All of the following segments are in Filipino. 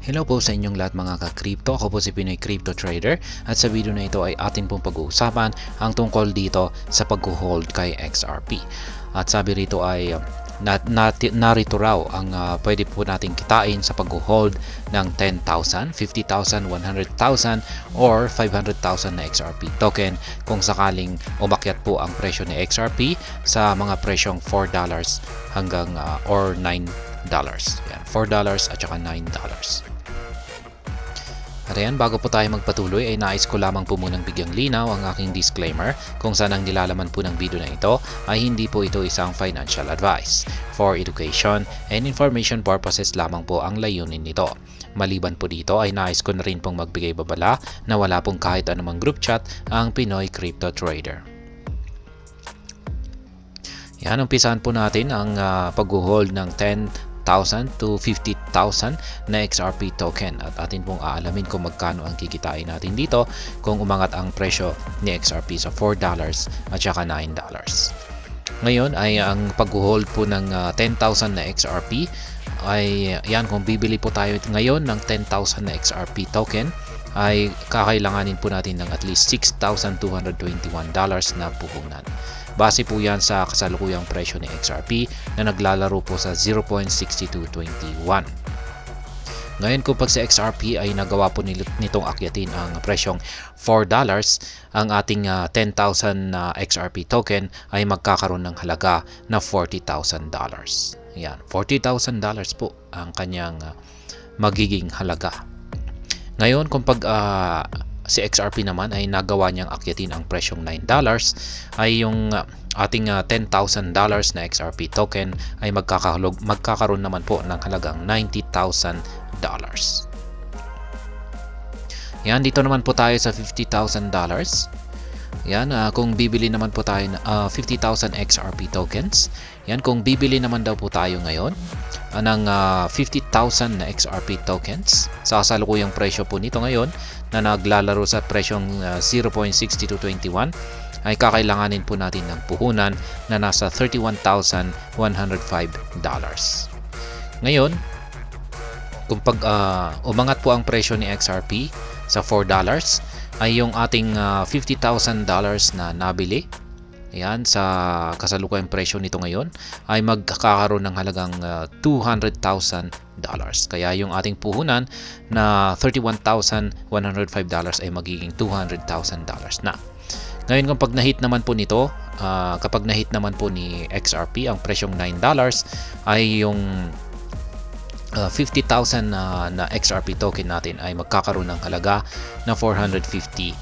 Hello po sa inyong lahat mga ka-crypto. Ako po si Pinoy Crypto Trader at sa video na ito ay atin pong pag-uusapan ang tungkol dito sa pag-hold kay XRP. At sabi rito ay narito raw ang pwede po nating kitain sa pag-hold ng 10,000, 50,000, 100,000 or 500,000 na XRP token kung sakaling umakyat po ang presyo ni XRP sa mga presyong $4 hanggang or $9. Yan, $4 at saka $9. At ayan, bago po tayo magpatuloy ay nais ko lamang po munang bigyang linaw ang aking disclaimer kung saan ang nilalaman po ng video na ito ay hindi po ito isang financial advice. For education and information purposes lamang po ang layunin nito. Maliban po dito ay nais ko na rin pong magbigay babala na wala pong kahit anumang group chat ang Pinoy Crypto Trader. Yan, umpisahan po natin ang pag-hold ng 10,000 to 50,000 na XRP token at atin pong aalamin kung magkano ang kikitain natin dito kung umangat ang presyo ni XRP sa $4 at saka $9. Ngayon ay ang pag-hold po ng 10,000 na XRP ay yan, kung bibili po tayo ngayon ng 10,000 na XRP token ay kakailanganin po natin ng at least $6,221 na puhunan. Base po yan sa kasalukuyang presyo ni XRP na naglalaro po sa 0.6221. Ngayon kung pag sa XRP ay nagawa po nitong akyatin ang presyong $4, ang ating 10,000 na XRP token ay magkakaroon ng halaga na $40,000. Yan, $40,000 po ang kanyang magiging halaga. Ngayon kung pag si XRP naman ay nagawa niyang akyatin ang presyong $9 ay yung ating $10,000 na XRP token ay magkakaroon naman po ng halagang $90,000. Yan, dito naman po tayo sa $50,000. Yan, kung bibili naman po tayo ng 50,000 XRP tokens. Yan, kung bibili naman daw po tayo ngayon ng 50,000 na XRP tokens sa kasalukuyang presyo po nito ngayon na naglalaro sa presyong 0.6221 ay kakailanganin po natin ng puhunan na nasa $31,105. Ngayon, kung pag umangat po ang presyo ni XRP sa $4 ay yung ating $50,000 na nabili, ayan, sa kasalukuyang presyo nito ngayon ay magkakaroon ng halagang $200,000. Kaya yung ating puhunan na $31,105 ay magiging $200,000 na. Ngayon kung pag na-hit naman po nito, kapag na-hit naman po ni XRP ang presyong $9 ay yung 50,000 na XRP token natin ay magkakaroon ng halaga na $450,000.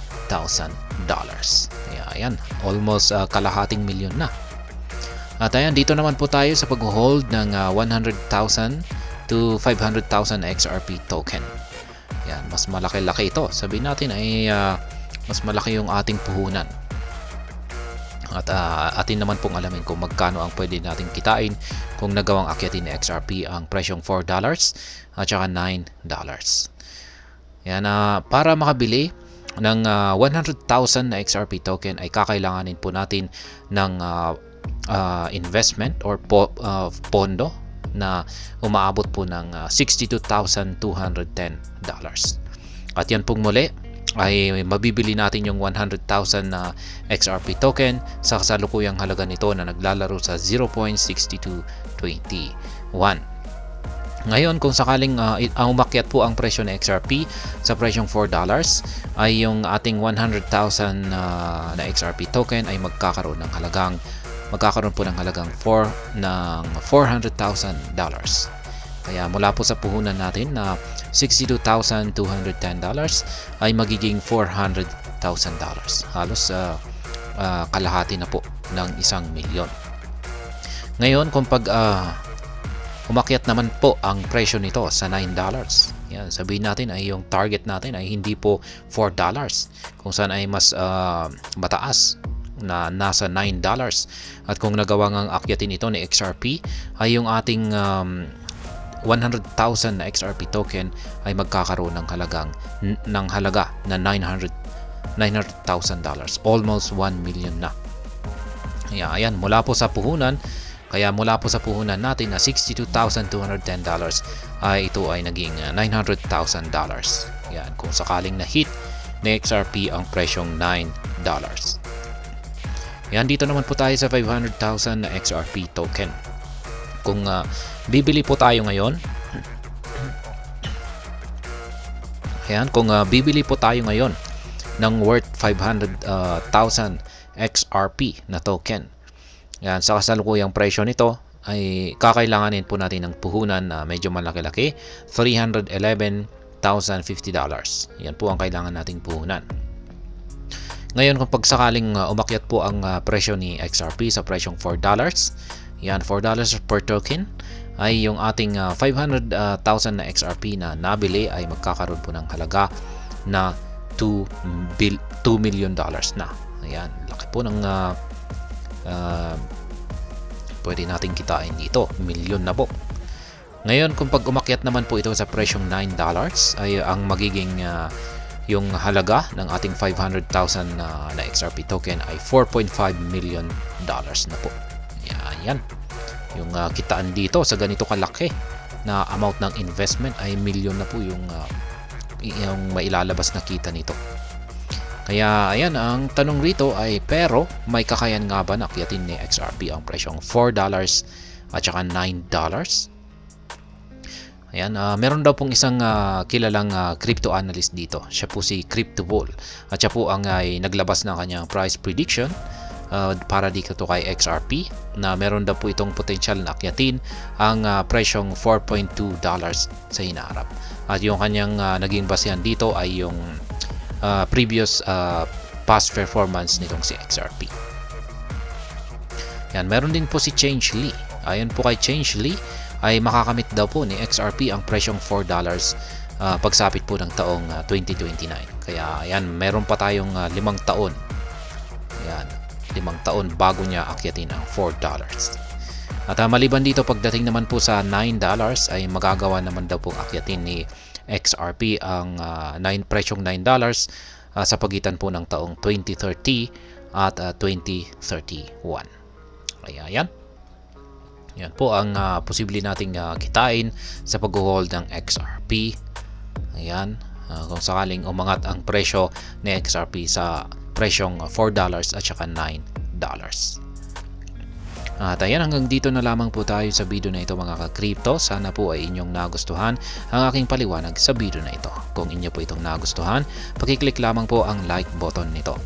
Ayan, almost kalahating milyon na. At ayan, dito naman po tayo sa pag-hold ng 100,000 to 500,000 XRP token. Ayan, mas malaki-laki ito. Sabihin natin ay mas malaki yung ating puhunan. At atin naman pong alamin kung magkano ang pwede natin kitain kung nagawang akyatin ni XRP ang presyong $4 at saka $9. Yan, para makabili ng 100,000 na XRP token ay kakailanganin po natin ng investment or pondo na umaabot po ng $62,210. At yan pong muli ay mabibili natin yung 100,000 na XRP token sa kasalukuyang halaga nito na naglalaro sa 0.6221. Ngayon kung sakaling umakyat po ang presyo ng XRP sa presyong $4 ay yung ating 100,000 na XRP token ay magkakaroon po ng halagang $400,000. Kaya mula po sa puhunan natin na $62,210 ay magiging $400,000. Halos kalahati na po ng 1,000,000. Ngayon kung pag umakyat naman po ang presyo nito sa $9, yan, sabihin natin ay yung target natin ay hindi po $4 kung saan ay mas mataas na nasa $9. At kung nagawa ngang akyatin ito ni XRP ay yung ating 100,000 na XRP token ay magkakaroon ng halaga na $900,000, almost 1 million na. Ayan, mula po sa puhunan Kaya mula po sa puhunan natin na $62,210 ay ito ay naging $900,000. Yan, kung sakaling na hit ni XRP ang presyong $9. Yan, dito naman po tayo sa 500,000 na XRP token. Kung bibili po tayo ngayon, ayan, kung bibili po tayo ngayon ng worth 500,000 XRP na token, yan, sa kasalukuyang presyo nito ay kakailanganin po natin ng puhunan na medyo malaki-laki, $311,050. Yan po ang kailangan nating puhunan. Ngayon, kung pagsakaling umakyat po ang presyo ni XRP sa presyong $4, yan, $4 per token, ay yung ating 500,000 na XRP na nabili ay magkakaroon po ng halaga na $2 million na. Ayan, laki po ng pwede nating kitain dito, milyon na po. Ngayon, kung pag umakyat naman po ito sa presyong $9 ay ang magiging yung halaga ng ating 500,000 na XRP token ay $4.5 million na po. Yan. Yung kitaan dito sa ganito kalaki na amount ng investment ay milyon na po yung mailalabas na kita nito. Kaya ayan, ang tanong rito ay, pero may kakayan nga ba na akyatin ni XRP ang presyong $4 at saka $9? Ayan, meron daw pong isang kilalang crypto analyst dito. Siya po si CryptoBull. At siya po ang naglabas ng kanyang price prediction para dito kay XRP na meron daw po itong potential na akyatin ang presyong $4.2 sa hinaharap. At yung kanyang naging basehan dito ay yung previous past performance nitong si XRP. Yan, meron din po si Change Lee. Ayon po kay Change Lee ay makakamit daw po ni XRP ang presyong $4 pagsapit po ng taong 2029. Kaya yan, meron pa tayong 5 taon. Yan, 5 taon bago niya akyatin ang $4. At maliban dito, pagdating naman po sa $9 ay magagawa naman daw pong akyatin ni XRP ang presyong $9 sa pagitan po ng taong 2030 at 2031. Kaya yan. Yan po ang posible nating kitain sa pag-hold ng XRP. Ayan, kung sakaling umangat ang presyo ni XRP sa presyong $4 at saka $9. At ayan, hanggang dito na lamang po tayo sa video na ito mga ka-crypto. Sana po ay inyong nagustuhan ang aking paliwanag sa video na ito. Kung inyo po itong nagustuhan, pakiclick lamang po ang like button nito.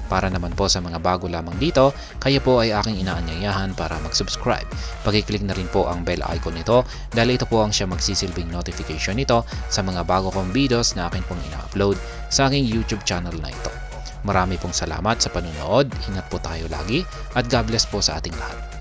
Para naman po sa mga bago lamang dito, kayo po ay aking inaanyayahan para mag-subscribe. Pakiclick na rin po ang bell icon nito dahil ito po ang siya magsisilbing notification nito sa mga bago kong videos na akin pong ina-upload sa aking YouTube channel na ito. Marami pong salamat sa panonood, ingat po tayo lagi at God bless po sa ating lahat.